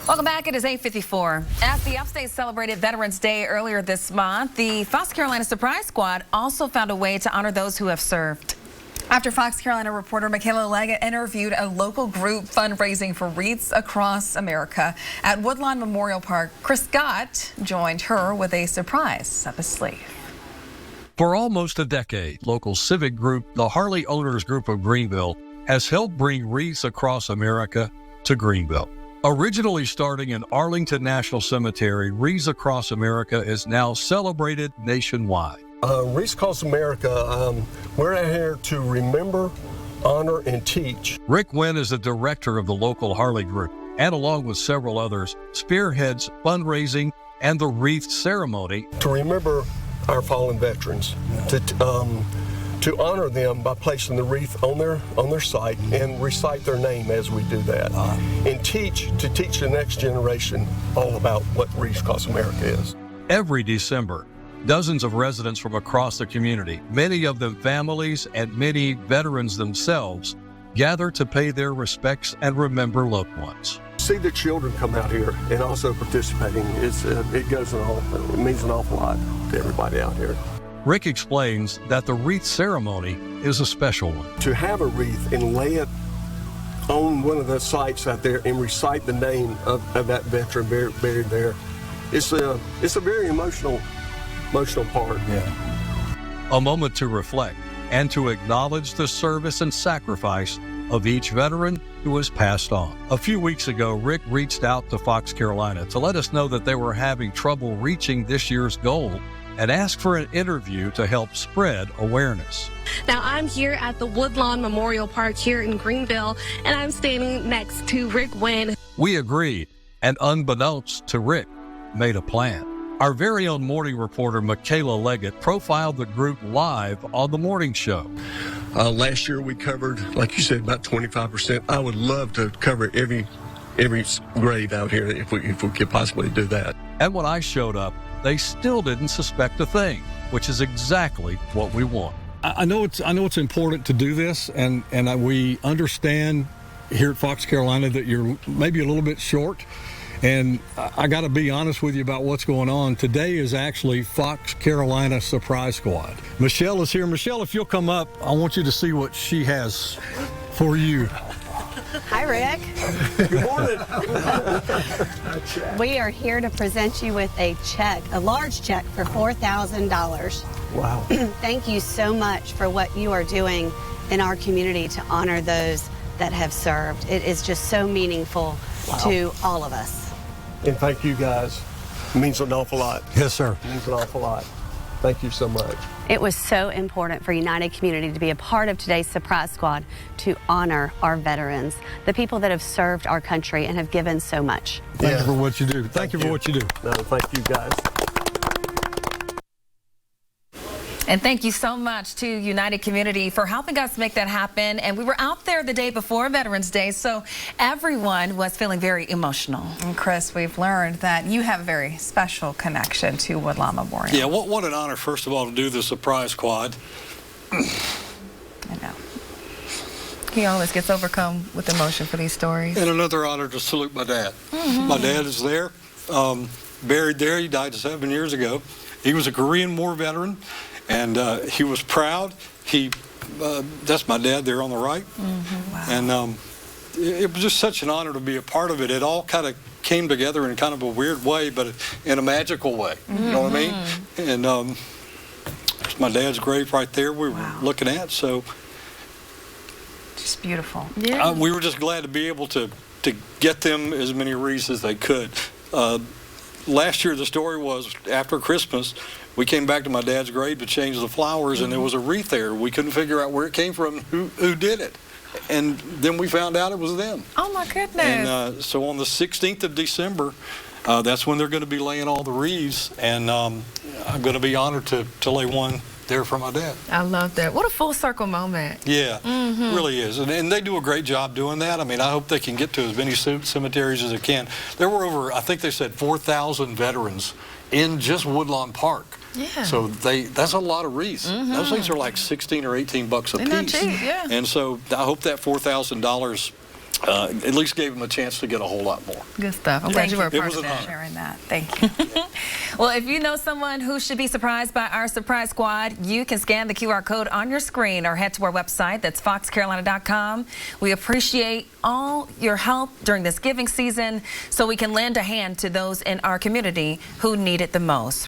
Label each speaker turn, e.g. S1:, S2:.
S1: Welcome back. It is 8:54. As the upstate celebrated Veterans Day earlier this month, the Fox Carolina Surprise Squad also found a way to honor those who have served. After Fox Carolina reporter Michaela Leggett interviewed a local group fundraising for Wreaths across America at Woodlawn Memorial Park, Chris Scott joined her with a surprise up his sleeve.
S2: For almost a decade, local civic group, the Harley Owners Group of Greenville, has helped bring Wreaths across America to Greenville. Originally starting in Arlington National Cemetery, Wreaths Across America is now celebrated nationwide.
S3: Wreaths Across America, we're out here to remember, honor, and teach.
S2: Rick Wynn is the director of the local Harley group, and along with several others, spearheads fundraising and the wreath ceremony.
S3: To remember our fallen veterans, to honor them by placing the wreath on their site and recite their name as we do that, and to teach the next generation all about what Wreaths Across America is.
S2: Every December, dozens of residents from across the community, many of them families and many veterans themselves, gather to pay their respects and remember loved ones.
S3: See the children come out here and also participating, it means an awful lot to everybody out here.
S2: Rick explains that the wreath ceremony is a special one.
S3: To have a wreath and lay it on one of the sites out there and recite the name of that veteran buried there, it's a very emotional part.
S2: Yeah. A moment to reflect and to acknowledge the service and sacrifice of each veteran who has passed on. A few weeks ago, Rick reached out to Fox Carolina to let us know that they were having trouble reaching this year's goal and asked for an interview to help spread awareness.
S4: Now, I'm here at the Woodlawn Memorial Park here in Greenville, and I'm standing next to Rick Wynn.
S2: We agreed, and unbeknownst to Rick, made a plan. Our very own morning reporter, Michaela Leggett, profiled the group live on the morning show.
S3: Last year we covered, like you said, about 25%. I would love to cover every grave out here if we could possibly do that.
S2: And when I showed up, they still didn't suspect a thing, which is exactly what we want.
S5: I know it's important to do this, and we understand here at Fox Carolina that you're maybe a little bit short. And I got to be honest with you about what's going on. Today is actually Fox Carolina Surprise Squad. Michelle is here. Michelle, if you'll come up, I want you to see what she has for you.
S6: Hi, Rick.
S3: Good morning.
S6: We are here to present you with a check, a large check for $4,000.
S3: Wow.
S6: Thank you so much for what you are doing in our community to honor those that have served. It is just so meaningful to all of us.
S3: And thank you guys. It means an awful lot.
S5: Yes, sir.
S3: It means an awful lot. Thank you so much.
S6: It was so important for United Community to be a part of today's Surprise Squad to honor our veterans, the people that have served our country and have given so much.
S5: Thank you for what you do. Thank you for what you do.
S3: No, thank you guys.
S1: And thank you so much to United Community for helping us make that happen. And we were out there the day before Veterans Day, so everyone was feeling very emotional.
S7: And Chris, we've learned that you have a very special connection to Woodlawn Memorial.
S8: Yeah, what an honor, first of all, to do the Surprise Squad.
S1: I know. He always gets overcome with emotion for these stories.
S8: And another honor to salute my dad. My dad is there, buried there. He died 7 years ago. He was a Korean War veteran. And he was proud. That's my dad there on the right.
S1: Wow.
S8: And it was just such an honor to be a part of it. It all kind of came together in kind of a weird way, but in a magical way. You know what I mean? And it's my dad's grave right there we were looking at. So
S1: just beautiful.
S4: Yeah.
S8: We were just glad to be able to get them as many wreaths as they could. Last year, the story was after Christmas, we came back to my dad's grave to change the flowers, and there was a wreath there. We couldn't figure out where it came from, who did it. And then we found out it was them.
S1: Oh, my goodness.
S8: And so on the 16th of December, that's when they're going to be laying all the wreaths, and I'm going to be honored to lay one there for my dad.
S1: I love that. What a full circle moment.
S8: Yeah, it really is. And they do a great job doing that. I mean, I hope they can get to as many cemeteries as they can. There were over, I think they said 4,000 veterans in just Woodlawn Park.
S1: Yeah.
S8: So that's a lot of wreaths. Those things are like $16 or $18 a piece.
S1: They're not cheap, yeah.
S8: And so I hope that $4,000 at least gave them a chance to get a whole lot more.
S7: Good stuff. I'm glad you were a
S8: It
S7: part
S8: was
S7: of
S8: an
S7: that.
S8: honor.
S7: Sharing that. Thank you.
S1: Well, if you know someone who should be surprised by our surprise squad, you can scan the QR code on your screen or head to our website. That's foxcarolina.com. We appreciate all your help during this giving season so we can lend a hand to those in our community who need it the most.